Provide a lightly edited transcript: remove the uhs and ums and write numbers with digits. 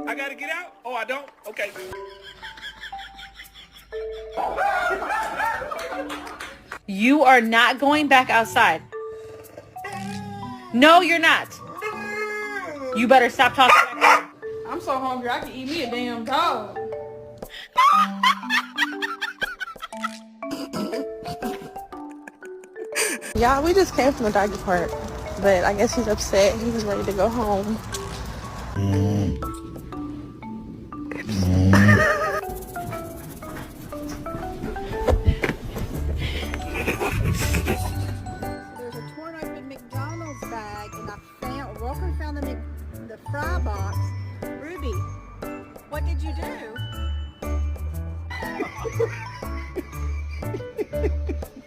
I gotta get out? Oh, I don't? Okay. You are not going back outside. No, you're not. You better stop talking back there. I'm so hungry, I can eat me a damn dog. Yeah, we just came from the doggy park, but I guess he's upset. He was ready to go home. There's a torn open McDonald's bag, and Walker found the fry box. Ruby, what did you do?